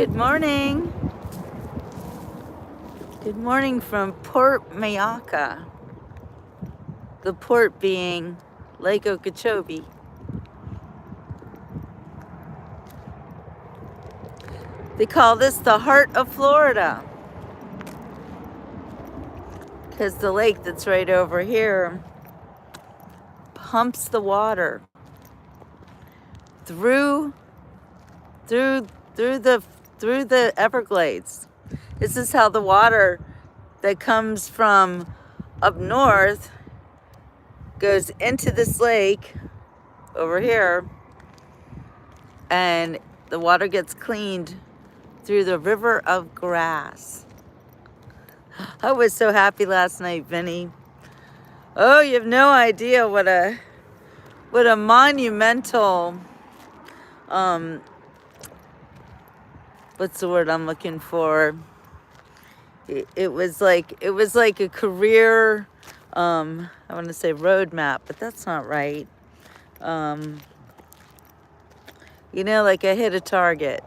Good morning. Good morning from Port Mayaca. The port being Lake Okeechobee. They call this the heart of Florida because the lake that's right over here pumps the water through the Everglades. This is how the water that comes from up north goes into this lake over here, and the water gets cleaned through the river of grass. I was so happy last night, Vinny. Oh, you have no idea what a monumental what's the word I'm looking for? It was like a career I want to say roadmap, but that's not right. Like I hit a target.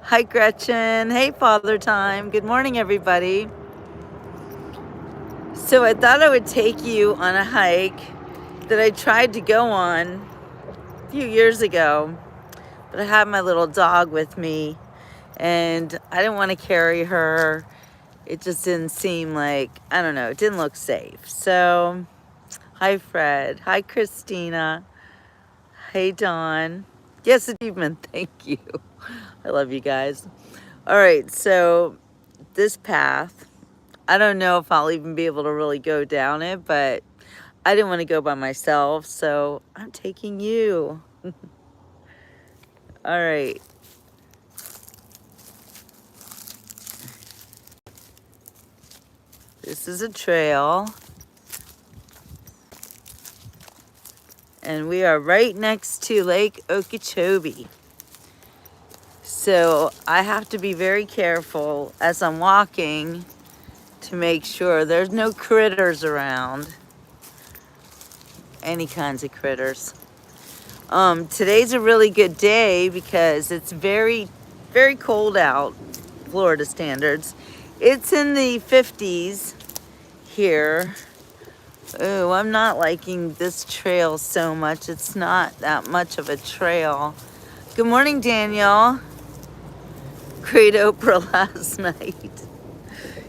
Hi, Gretchen. Hey, Father Time. Good morning, everybody. So I thought I would take you on a hike that I tried to go on a few years ago, but I had my little dog with me, and I didn't want to carry her. It just didn't seem like, I don't know, it didn't look safe. So, hi, Fred. Hi, Christina. Hey, Dawn. Yes, achievement. Thank you. I love you guys. All right, so this path, I don't know if I'll even be able to really go down it, but I didn't want to go by myself, so I'm taking you. All right. This is a trail. And we are right next to Lake Okeechobee. So I have to be very careful as I'm walking to make sure there's no critters around. Any kinds of critters. Today's a really good day because it's very, very cold out, Florida standards. It's in the 50s here. Oh, I'm not liking this trail so much. It's not that much of a trail. Good morning, Daniel. Great Oprah last night.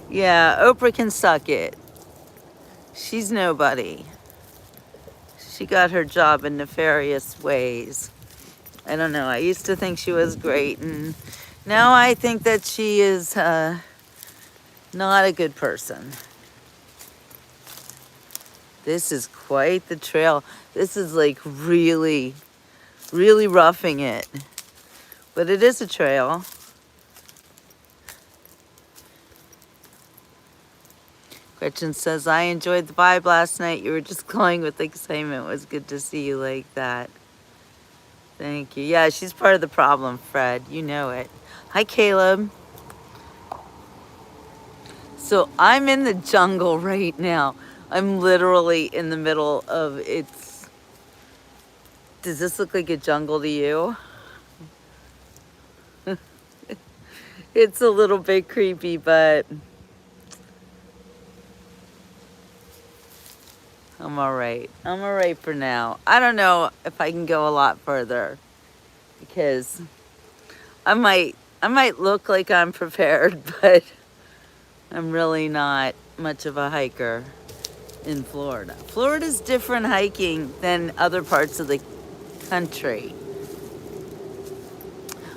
Yeah, Oprah can suck it. She's nobody. She got her job in nefarious ways. I don't know. I used to think she was great, and now I think that she is not a good person. This is quite the trail. This is like really, really roughing it. But it is a trail. Gretchen says, I enjoyed the vibe last night. You were just glowing with excitement. It was good to see you like that. Thank you. Yeah, she's part of the problem, Fred. You know it. Hi, Caleb. So I'm in the jungle right now. I'm literally in the middle of it's... Does this look like a jungle to you? It's a little bit creepy, but I'm all right. I'm all right for now. I don't know if I can go a lot further because I might look like I'm prepared, but I'm really not much of a hiker in Florida. Florida's different hiking than other parts of the country.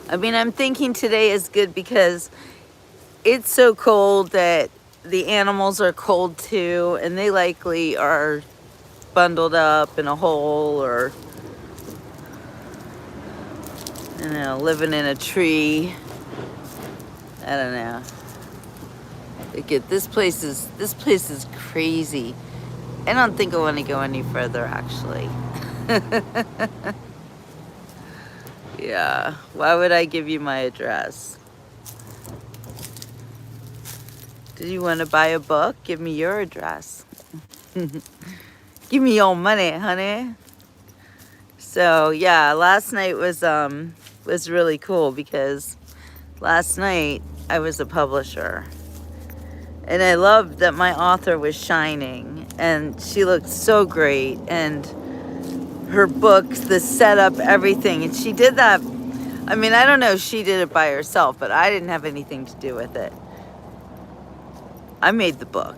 I mean, I'm thinking today is good because it's so cold that the animals are cold too, and they likely are bundled up in a hole or, living in a tree. I don't know. This place is crazy. I don't think I want to go any further, actually. Yeah, why would I give you my address? Do you want to buy a book? Give me your address. Give me your money, honey. So yeah, last night was really cool because Last night, I was a publisher. And I loved that my author was shining. And she looked so great. And her books, the setup, everything. And she did that. I mean, I don't know if she did it by herself, but I didn't have anything to do with it. I made the book.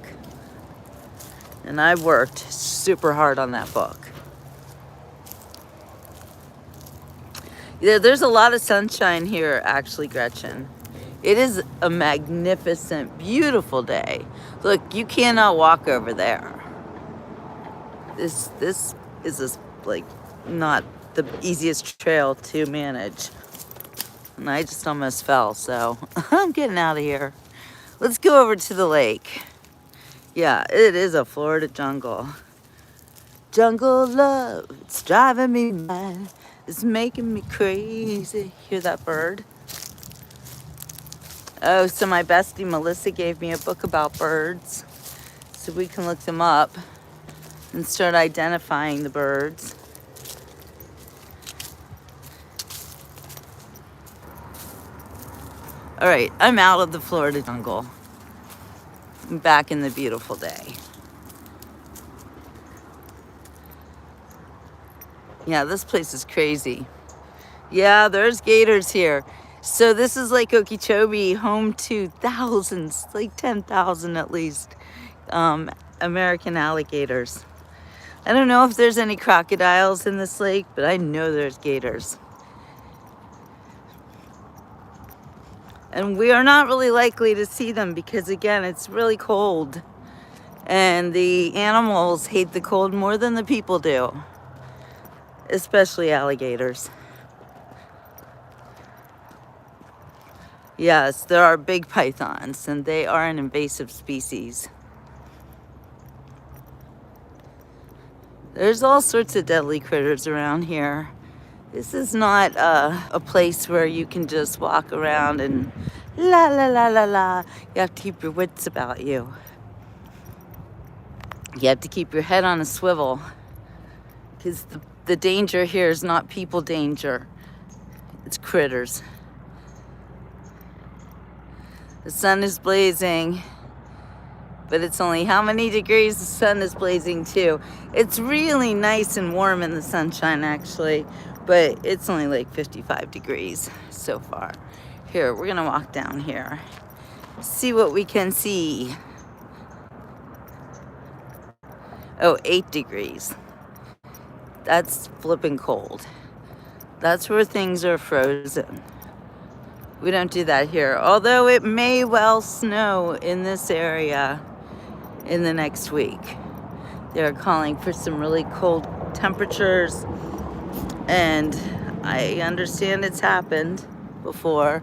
And I worked super hard on that book. Yeah, there's a lot of sunshine here, actually, Gretchen. It is a magnificent, beautiful day. Look, you cannot walk over there. This is like not the easiest trail to manage. And I just almost fell, so I'm getting out of here. Let's go over to the lake. Yeah, it is a Florida jungle. Jungle love, it's driving me mad. It's making me crazy. Hear that bird? Oh, so my bestie Melissa gave me a book about birds. So we can look them up and start identifying the birds. All right, I'm out of the Florida jungle. I'm back in the beautiful day. Yeah, this place is crazy. Yeah, there's gators here. So this is like Okeechobee, home to thousands, like 10,000 at least, American alligators. I don't know if there's any crocodiles in this lake, but I know there's gators. And we are not really likely to see them because, again, it's really cold. And the animals hate the cold more than the people do, especially alligators. Yes, there are big pythons, and they are an invasive species. There's all sorts of deadly critters around here. This is not a place where you can just walk around and la la la la la. You have to keep your wits about you. You have to keep your head on a swivel, because the danger here is not people danger. It's critters. The sun is blazing, but it's only how many degrees the sun is blazing to. It's really nice and warm in the sunshine, actually, but it's only like 55 degrees so far. Here, we're gonna walk down here, see what we can see. Oh, 8 degrees. That's flipping cold. That's where things are frozen. We don't do that here, although it may well snow in this area in the next week. They're calling for some really cold temperatures, and I understand it's happened before.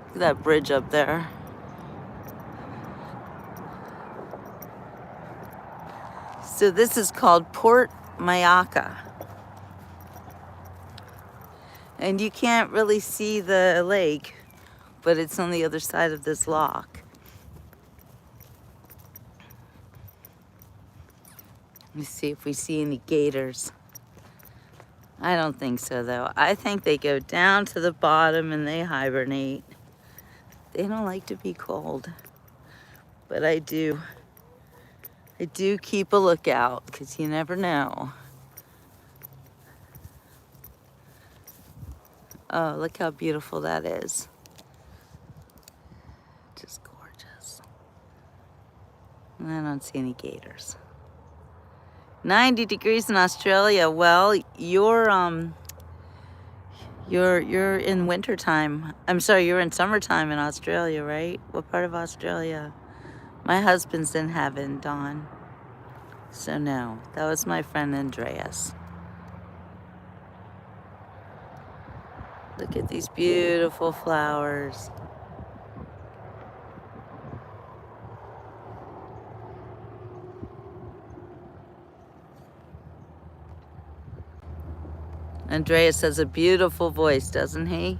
Look at that bridge up there. So this is called Port Mayaca. And you can't really see the lake, but it's on the other side of this lock. Let me see if we see any gators. I don't think so, though. I think they go down to the bottom and they hibernate. They don't like to be cold. But I do keep a lookout, because you never know. Oh, look how beautiful that is. Just gorgeous. I don't see any gators. 90 degrees in Australia. Well, you're in wintertime. I'm sorry, you're in summertime in Australia, right? What part of Australia? My husband's in heaven, Dawn. So no, that was my friend Andreas. Look at these beautiful flowers. Andreas has a beautiful voice, doesn't he?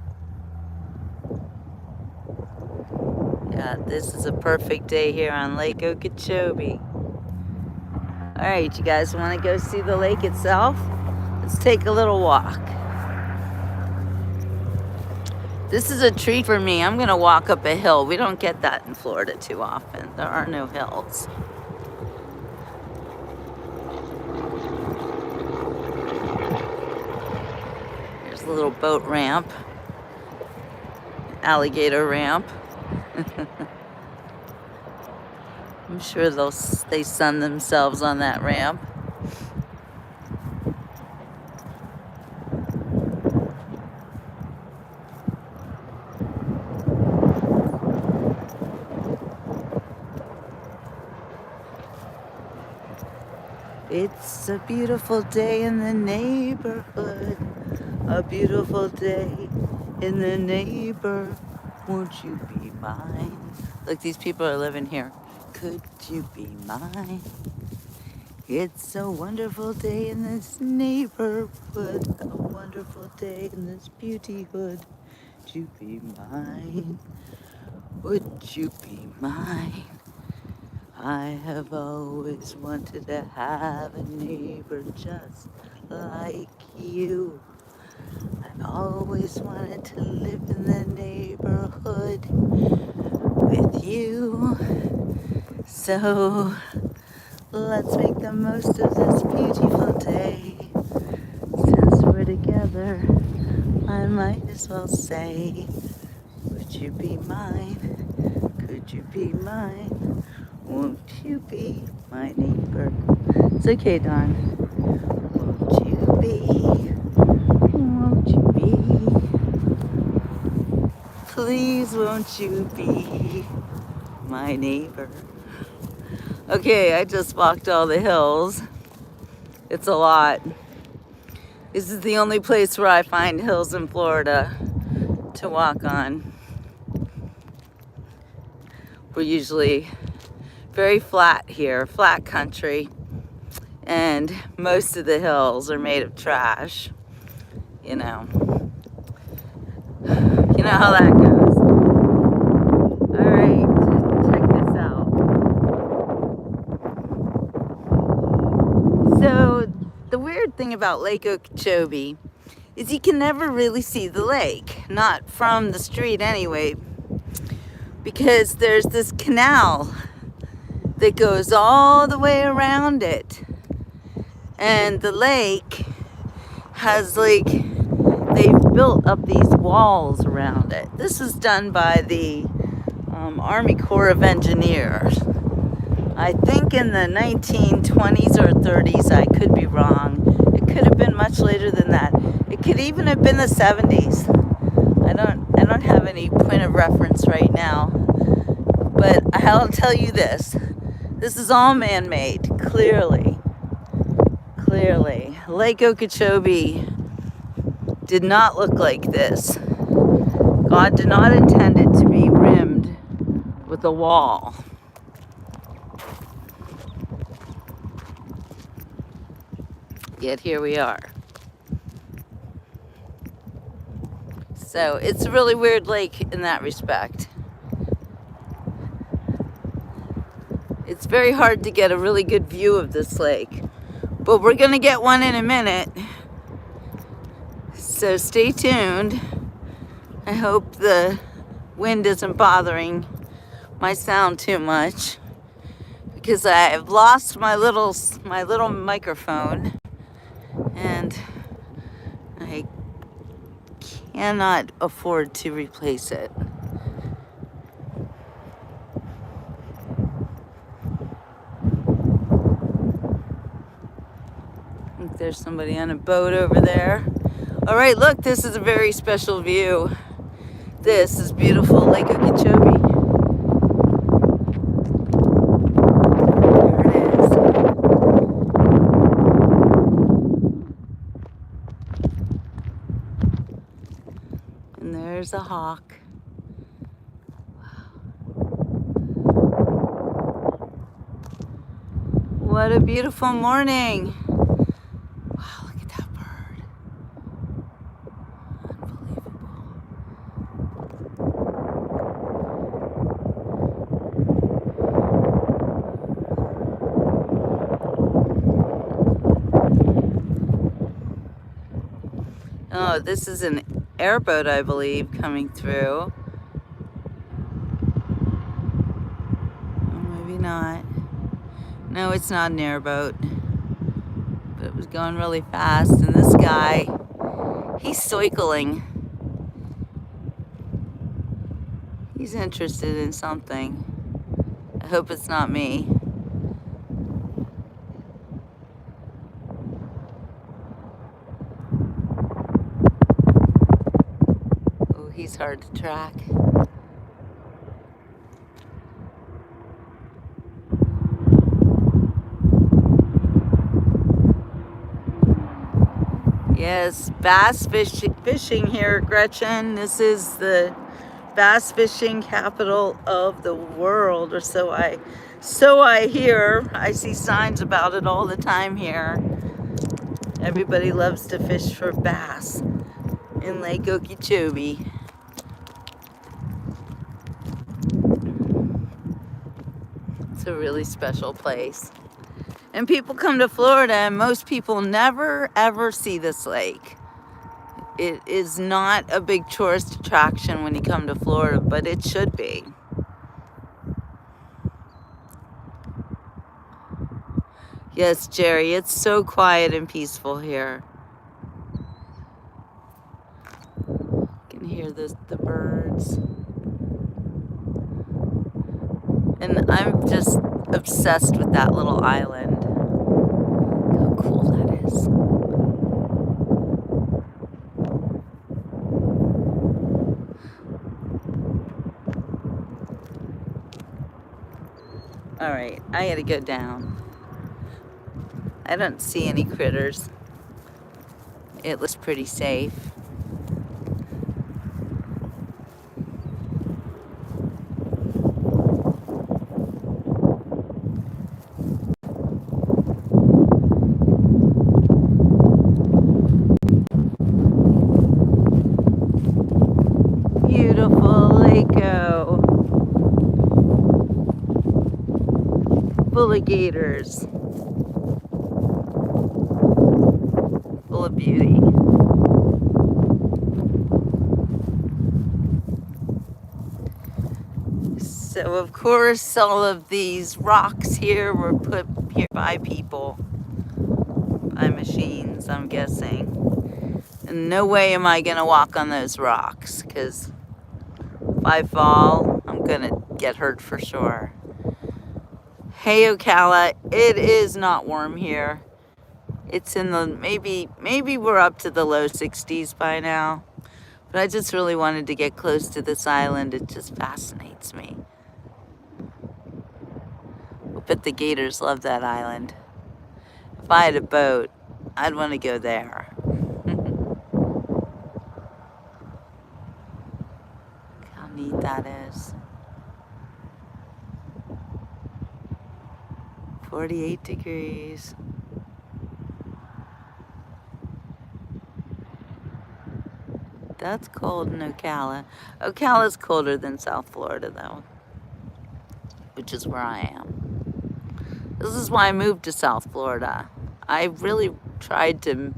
Yeah, this is a perfect day here on Lake Okeechobee. All right, you guys want to go see the lake itself? Let's take a little walk. This is a treat for me. I'm gonna walk up a hill. We don't get that in Florida too often. There are no hills. There's a little boat ramp, alligator ramp. I'm sure they sun themselves on that ramp. It's a beautiful day in the neighborhood. A beautiful day in the neighbor. Won't you be mine? Look, these people are living here. Could you be mine? It's a wonderful day in this neighborhood. A wonderful day in this beauty hood. Would you be mine? Would you be mine? I have always wanted to have a neighbor just like you. I've always wanted to live in the neighborhood with you. So let's make the most of this beautiful day. Since we're together, I might as well say, would you be mine? Could you be mine? Won't you be my neighbor? It's okay, Don. Won't you be? Won't you be? Please, won't you be my neighbor? Okay, I just walked all the hills. It's a lot. This is the only place where I find hills in Florida to walk on. We're usually very flat here, flat country, and most of the hills are made of trash. You know how that goes. All right, check this out. So the weird thing about Lake Okeechobee is you can never really see the lake, not from the street anyway, because there's this canal that goes all the way around it. And the lake has they've built up these walls around it. This was done by the Army Corps of Engineers. I think in the 1920s or 30s, I could be wrong. It could have been much later than that. It could even have been the 70s. I don't have any point of reference right now. But I'll tell you this. This is all man-made, clearly. Clearly. Lake Okeechobee did not look like this. God did not intend it to be rimmed with a wall. Yet here we are. So it's a really weird lake in that respect. It's very hard to get a really good view of this lake, but we're gonna get one in a minute. So stay tuned. I hope the wind isn't bothering my sound too much, because I've lost my little microphone and I cannot afford to replace it. I think there's somebody on a boat over there. All right, look, this is a very special view. This is beautiful Lake Okeechobee. There it is. And there's a hawk. What a beautiful morning. Wow, look at that bird. Unbelievable. Oh, this is an airboat, I believe, coming through. Maybe not. No, it's not an airboat. But it was going really fast. And this guy, he's cycling. He's interested in something. I hope it's not me. Oh, he's hard to track. Yes, bass fishing here, Gretchen. This is the bass fishing capital of the world, or so I hear. I see signs about it all the time here. Everybody loves to fish for bass in Lake Okeechobee. It's a really special place. And people come to Florida, and most people never ever see this lake. It is not a big tourist attraction when you come to Florida, but it should be. Yes, Jerry, it's so quiet and peaceful here. You can hear the birds. And I'm just obsessed with that little island. Look how cool that is. All right, I gotta go down. I don't see any critters. It looks pretty safe. Beautiful Lake-O. Full of gators. Full of beauty. So of course all of these rocks here were put here by people, by machines, I'm guessing. And no way am I gonna walk on those rocks, because if I fall, I'm gonna get hurt for sure. Hey Ocala, it is not warm here. It's in the, maybe we're up to the low 60s by now. But I just really wanted to get close to this island. It just fascinates me. I bet the gators love that island. If I had a boat, I'd want to go there. How neat that is. 48 degrees. That's cold in Ocala. Ocala's colder than South Florida, though, which is where I am. This is why I moved to South Florida. I really tried to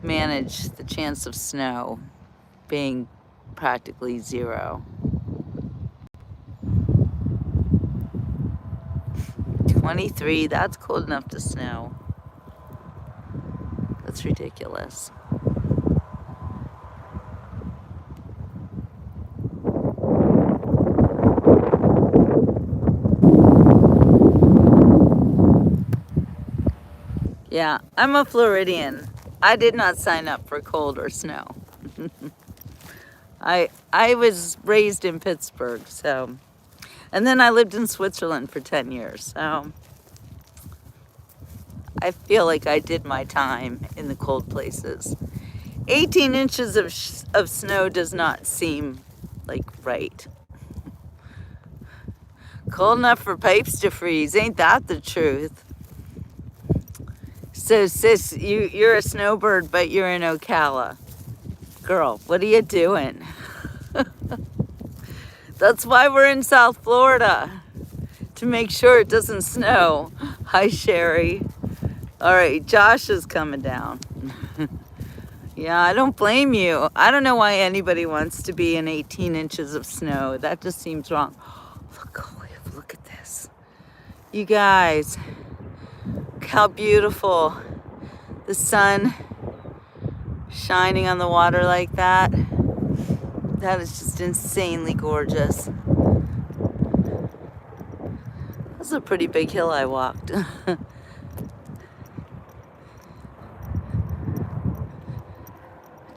manage the chance of snow being practically zero. 23, that's cold enough to snow. That's ridiculous. Yeah, I'm a Floridian. I did not sign up for cold or snow. I was raised in Pittsburgh, so, and then I lived in Switzerland for 10 years, so I feel like I did my time in the cold places. 18 inches of snow does not seem like right. Cold enough for pipes to freeze, ain't that the truth? So sis, you're a snowbird, but you're in Ocala. Girl, what are you doing? That's why we're in South Florida, to make sure it doesn't snow. Hi, Sherry. All right, Josh is coming down. Yeah, I don't blame you. I don't know why anybody wants to be in 18 inches of snow. That just seems wrong. Look at this. You guys, look how beautiful. The sun shining on the water like that. That is just insanely gorgeous. That's a pretty big hill I walked.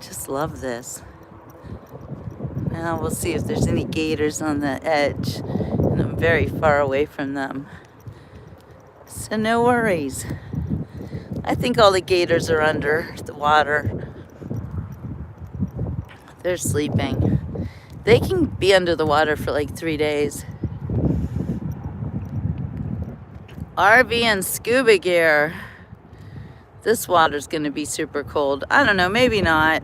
Just love this. Now we'll see if there's any gators on the edge, and I'm very far away from them. So no worries. I think all the gators are under the water. They're sleeping. They can be under the water for like 3 days. RV and scuba gear. This water's gonna be super cold. I don't know, maybe not.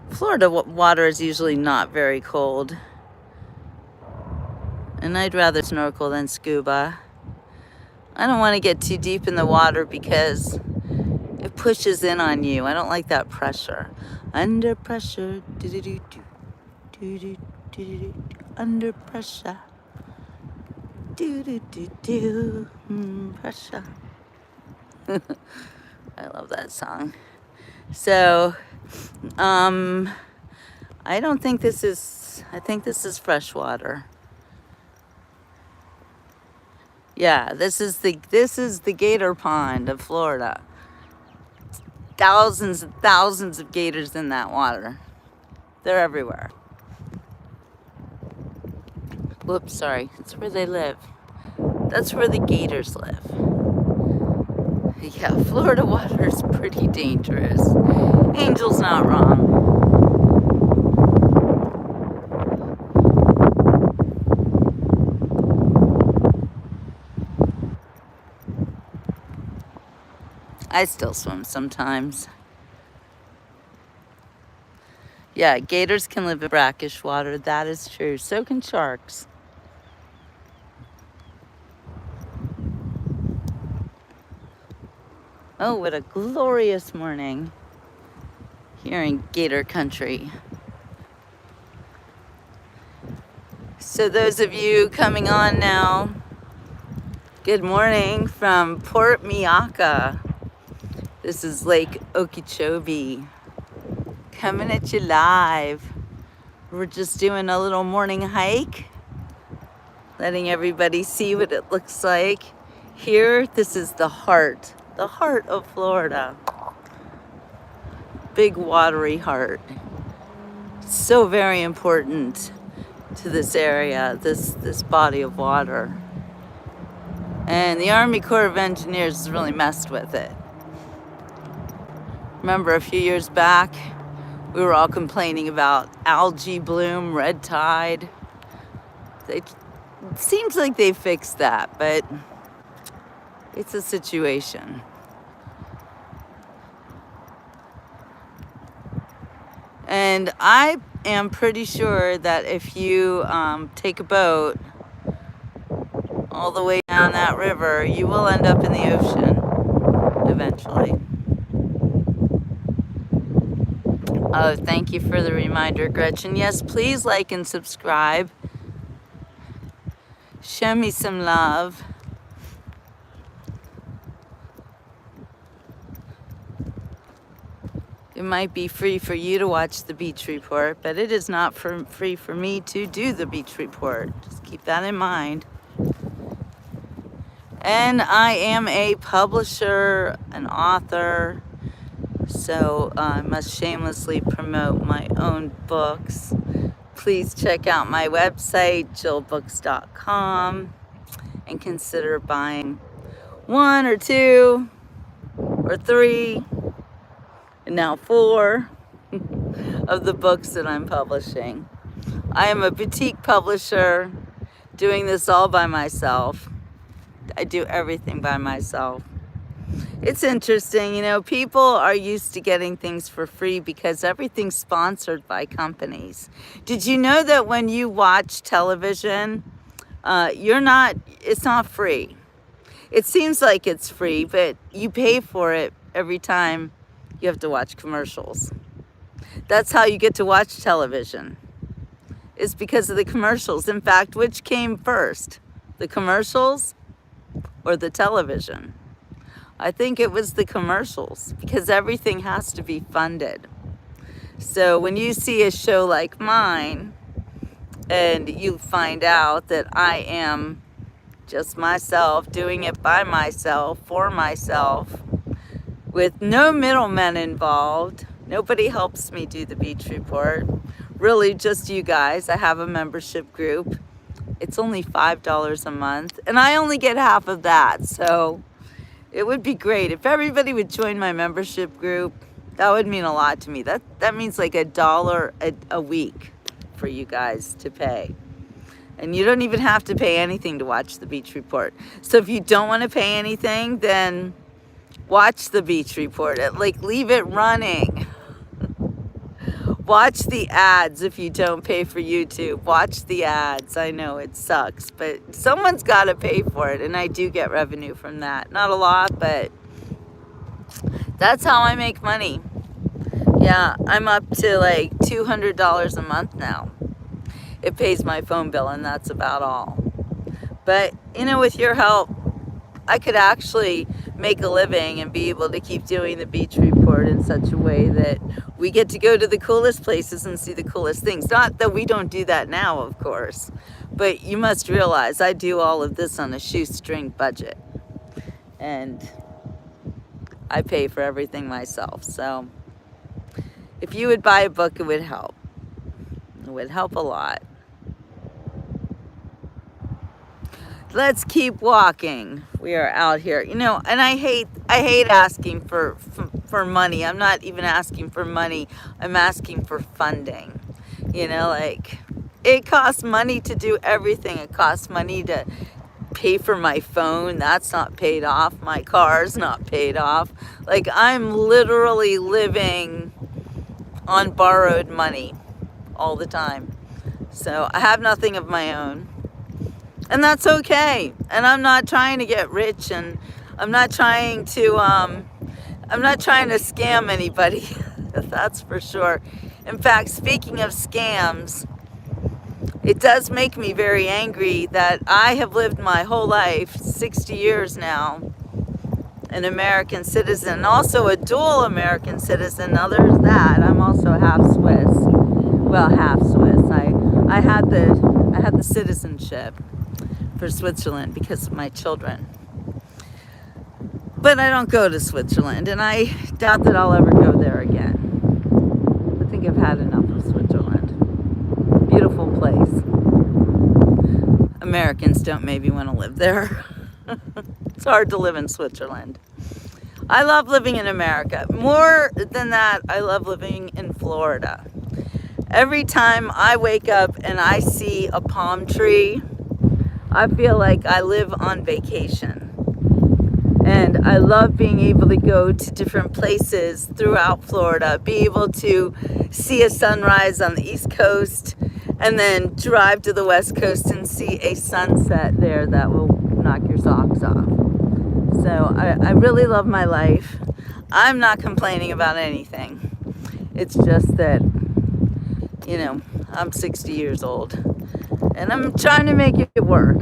Florida water is usually not very cold. And I'd rather snorkel than scuba. I don't want to get too deep in the water because it pushes in on you. I don't like that pressure. Under pressure. Under pressure. Pressure. I love that song. So, I don't think this is, I think this is fresh water. Yeah, this is the gator pond of Florida. Thousands and thousands of gators in that water. They're everywhere. Whoops, sorry. That's where they live. That's where the gators live. Yeah, Florida water is pretty dangerous. Angel's not wrong. I still swim sometimes. Yeah, gators can live in brackish water. That is true. So can sharks. Oh, what a glorious morning here in Gator Country. So those of you coming on now, good morning from Port Mayaca. This is Lake Okeechobee. Coming at you live. We're just doing a little morning hike, letting everybody see what it looks like. Here, this is the heart of Florida. Big watery heart. So very important to this area, this body of water. And the Army Corps of Engineers has really messed with it. Remember a few years back, we were all complaining about algae bloom, red tide. It seems like they fixed that, but it's a situation. And I am pretty sure that if you take a boat all the way down that river, you will end up in the ocean eventually. Oh, thank you for the reminder, Gretchen. Yes, please like and subscribe. Show me some love. It might be free for you to watch the beach report, but it is not free for me to do the beach report. Just keep that in mind. And I am a publisher, an author, so I must shamelessly promote my own books. Please check out my website, jillbooks.com, and consider buying 1 or 2 or 3 and now 4 of the books that I'm publishing. I am a boutique publisher doing this all by myself. I do everything by myself. It's interesting, you know, people are used to getting things for free because everything's sponsored by companies. Did you know that when you watch television, it's not free. It seems like it's free, but you pay for it every time you have to watch commercials. That's how you get to watch television. It's because of the commercials. In fact, which came first? The commercials or the television? I think it was the commercials, because everything has to be funded. So when you see a show like mine and you find out that I am just myself, doing it by myself, for myself, with no middlemen involved, nobody helps me do the beach report. Really, just you guys. I have a membership group. It's only $5 a month, and I only get half of that. So it would be great if everybody would join my membership group. That would mean a lot to me. That means like $1 a week for you guys to pay. And you don't even have to pay anything to watch the beach report. So if you don't want to pay anything, then watch the beach report. Like, leave it running. Watch the ads if you don't pay for YouTube. Watch the ads. I know it sucks, but someone's got to pay for it, and I do get revenue from that. Not a lot, but that's how I make money. Yeah, I'm up to like $200 a month now. It pays my phone bill, and that's about all. But, you know, with your help, I could actually make a living and be able to keep doing the beach report in such a way that we get to go to the coolest places and see the coolest things. Not that we don't do that now, of course, but you must realize I do all of this on a shoestring budget, and I pay for everything myself. So if you would buy a book, it would help. It would help a lot. Let's keep walking. We are out here, you know, and I hate asking for money. I'm not even asking for money. I'm asking for funding. You know, like, it costs money to do everything. It costs money to pay for my phone. That's not paid off. My car's not paid off. Like, I'm literally living on borrowed money all the time. So I have nothing of my own. And that's okay. And I'm not trying to get rich, and I'm not trying to scam anybody. That's for sure. In fact, speaking of scams, it does make me very angry that I have lived my whole life, 60 years now, an American citizen, also a dual American citizen. Now there's that. I'm also half Swiss. Well, half Swiss. I had the citizenship for Switzerland because of my children. But I don't go to Switzerland, and I doubt that I'll ever go there again. I think I've had enough of Switzerland. Beautiful place. Americans don't maybe want to live there. It's hard to live in Switzerland. I love living in America. More than that, I love living in Florida. Every time I wake up and I see a palm tree, I feel like I live on vacation. And I love being able to go to different places throughout Florida, be able to see a sunrise on the East Coast, and then drive to the West Coast and see a sunset there that will knock your socks off. So I really love my life. I'm not complaining about anything. It's just that, you know, I'm 60 years old. And I'm trying to make it work,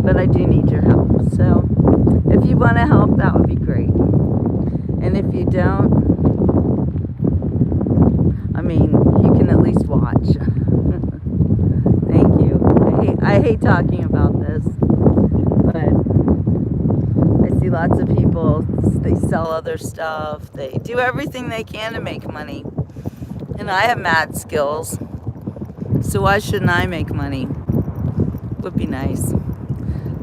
but I do need your help. So if you want to help, that would be great. And if you don't, I mean, you can at least watch. Thank you. I hate talking about this, but I see lots of people, they sell other stuff. They do everything they can to make money. And I have mad skills. So why shouldn't I make money? Would be nice.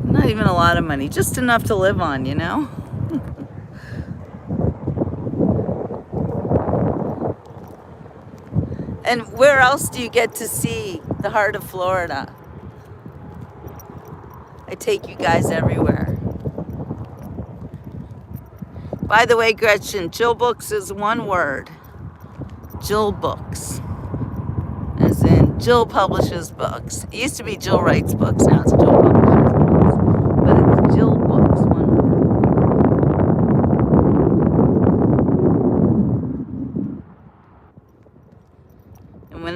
Not even a lot of money, just enough to live on, you know? And where else do you get to see the heart of Florida? I take you guys everywhere. By the way, Gretchen, Jill Books is one word. Jill Books. As in, Jill publishes books. It used to be Jill writes books, now it's Jill publishes books. But it's Jill Books, one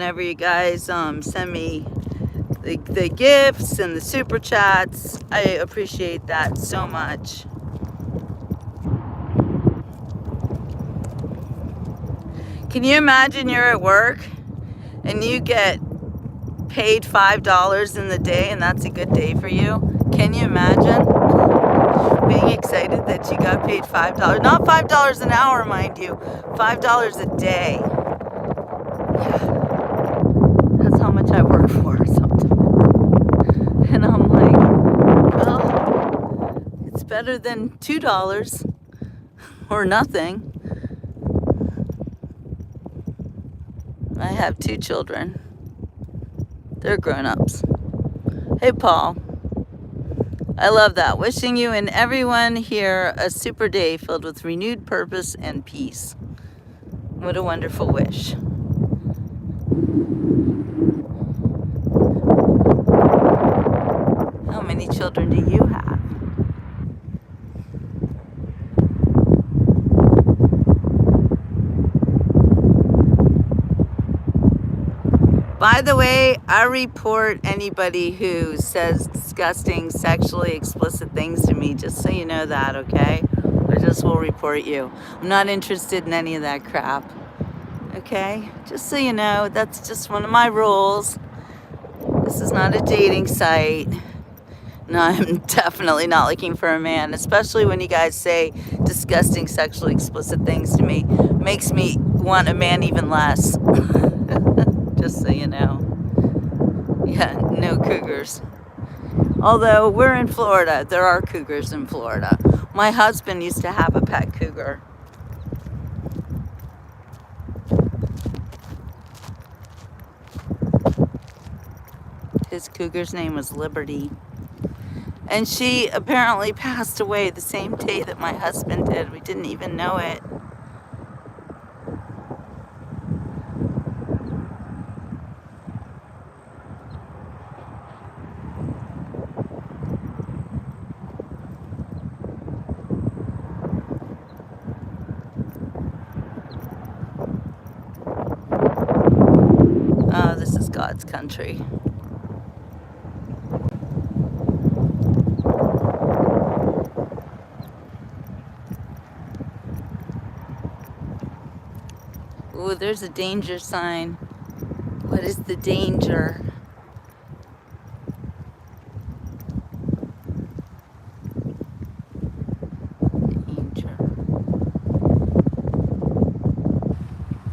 whenever you guys send me the gifts and the super chats. I appreciate that so much. Can you imagine you're at work and you get paid $5 in the day and that's a good day for you? Can you imagine being excited that you got paid $5? Not $5 an hour, mind you, $5 a day. Yeah, that's how much I work for sometimes. And I'm like, well, it's better than $2 or nothing. I have 2 children. They're grown-ups. Hey, Paul. I love that. Wishing you and everyone here a super day filled with renewed purpose and peace. What a wonderful wish. How many children do you have? By the way, I report anybody who says disgusting, sexually explicit things to me, just so you know that, okay? I just will report you. I'm not interested in any of that crap, okay? Just so you know, that's just one of my rules. This is not a dating site. No, I'm definitely not looking for a man, especially when you guys say disgusting, sexually explicit things to me. Makes me want a man even less. Just so you know. Yeah, no cougars. Although we're in Florida, there are cougars in Florida. My husband used to have a pet cougar. His cougar's name was Liberty. And she apparently passed away the same day that my husband did. We didn't even know it. Oh, this is God's country. Ooh, there's a danger sign. What is the danger? Danger.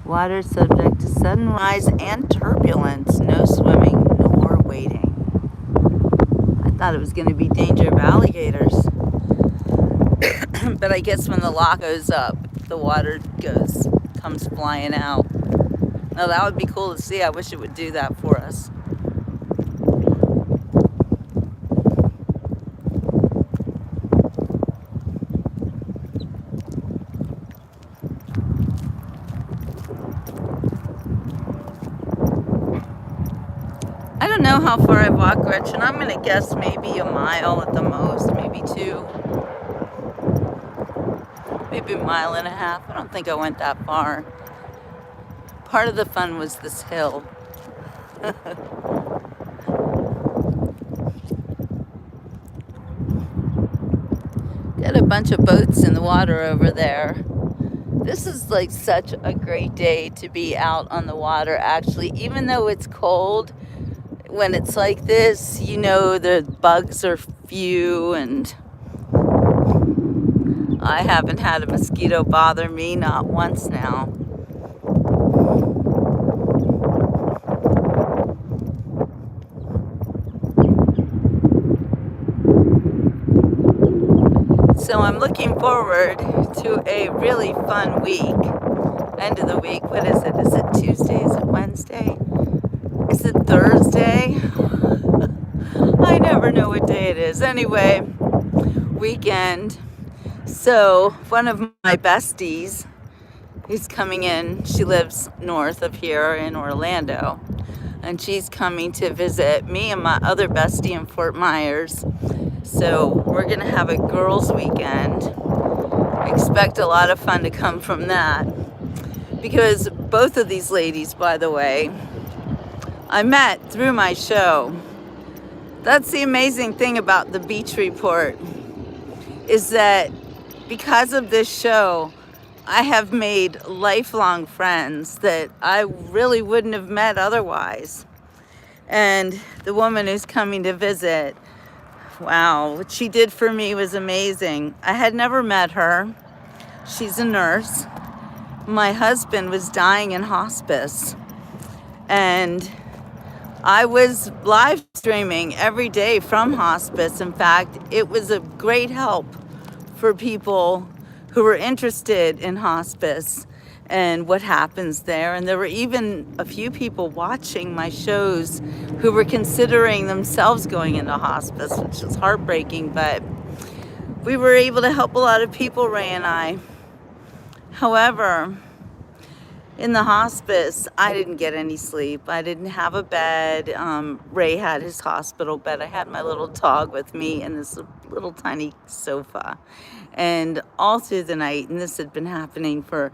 Water subject to sudden rise and turbulence. No swimming nor wading. I thought it was going to be danger of alligators. But I guess when the lock goes up, the water comes flying out. Now that would be cool to see. I wish it would do that for us. I don't know how far I've walked, Gretchen. I'm going to guess maybe a mile at the most, maybe 2. Maybe a mile and a half. I don't think I went that far. Part of the fun was this hill. Got a bunch of boats in the water over there. This is like such a great day to be out on the water, actually. Even though it's cold, when it's like this, you know, the bugs are few, and I haven't had a mosquito bother me, not once now. So I'm looking forward to a really fun week. End of the week. What is it? Is it Tuesday? Is it Wednesday? Is it Thursday? I never know what day it is. Anyway, weekend. So one of my besties is coming in. She lives north of here in Orlando. And she's coming to visit me and my other bestie in Fort Myers. So we're going to have a girls' weekend. Expect a lot of fun to come from that. Because both of these ladies, by the way, I met through my show. That's the amazing thing about the Beach Report, is that because of this show, I have made lifelong friends that I really wouldn't have met otherwise. And the woman who's coming to visit, wow, what she did for me was amazing. I had never met her. She's a nurse. My husband was dying in hospice, and I was live streaming every day from hospice. In fact, it was a great help for people who were interested in hospice and what happens there. And there were even a few people watching my shows who were considering themselves going into hospice, which is heartbreaking, but we were able to help a lot of people, Ray and I. However, in the hospice, I didn't get any sleep. I didn't have a bed. Ray had his hospital bed. I had my little dog with me and this little tiny sofa. And all through the night, and this had been happening for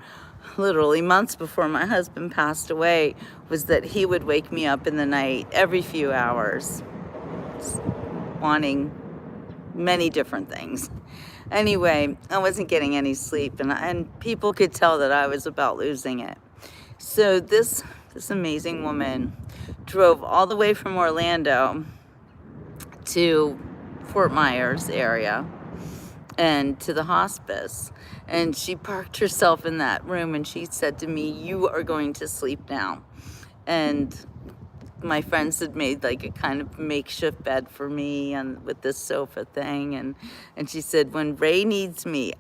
literally months before my husband passed away, was that he would wake me up in the night every few hours, wanting many different things. Anyway, I wasn't getting any sleep, and people could tell that I was about losing it. So this amazing woman drove all the way from Orlando to Fort Myers area and to the hospice. And she parked herself in that room and she said to me, "You are going to sleep now." And my friends had made like a kind of makeshift bed for me and with this sofa thing, and she said, "When Ray needs me,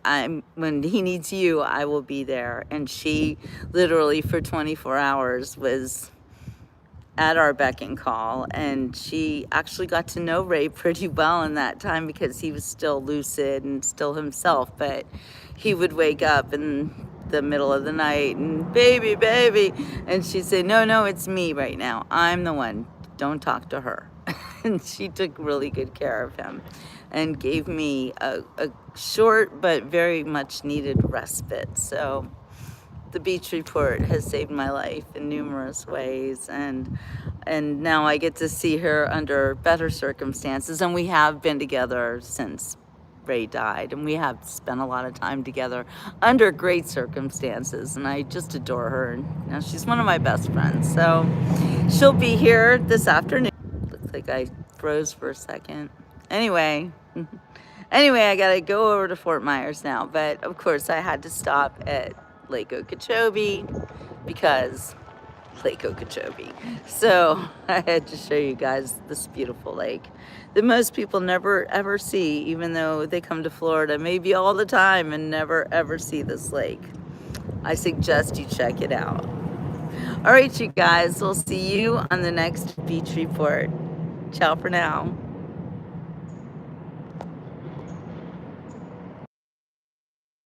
when he needs you, I will be there." And she literally for 24 hours was at our beck and call, and she actually got to know Ray pretty well in that time because he was still lucid and still himself, but he would wake up in the middle of the night and baby, baby, and she'd say, no, it's me right now. I'm the one. Don't talk to her. And she took really good care of him and gave me a short but very much needed respite. So the Beach Report has saved my life in numerous ways, and now I get to see her under better circumstances, and we have been together since Ray died, and we have spent a lot of time together under great circumstances, and I just adore her, and now she's one of my best friends. So she'll be here this afternoon. Looks like I froze for a second. Anyway, I gotta go over to Fort Myers now, but of course I had to stop at Lake Okeechobee because Lake Okeechobee. So I had to show you guys this beautiful lake that most people never ever see, even though they come to Florida maybe all the time and never ever see this lake. I suggest you check it out. All right, you guys, we'll see you on the next Beach Report. Ciao for now.